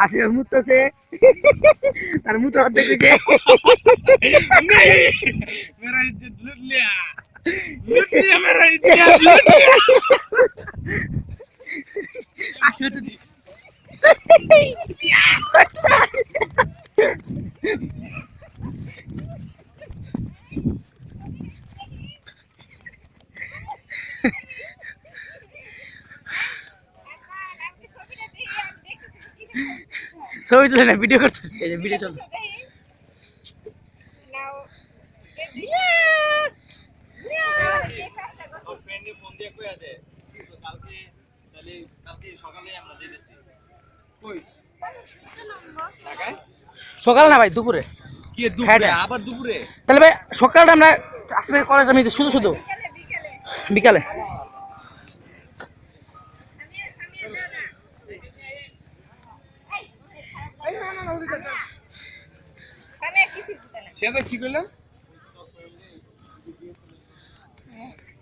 আসলে মুতছে তার মুতো অর্ধেক হইছে मेरा इज्जत लूट लिया मेरा इज्जत लूट लिया আসলে তো ছবি তুলে না ভিডিও করতেছি ভিডিও চলছে ফ্রেন্ডে ফোন দিয়ে কইয়া দে তো কালকে তাহলে কালকে সকালে আমরা যেতেছি কই ঢাকায় সকাল না ভাই দুপুরে কি দুপুরে আবার দুপুরে তাহলে ভাই সকালটা আমরা আসবে কলেজ আমি শুধু শুধু বিকালে সে কি করলাম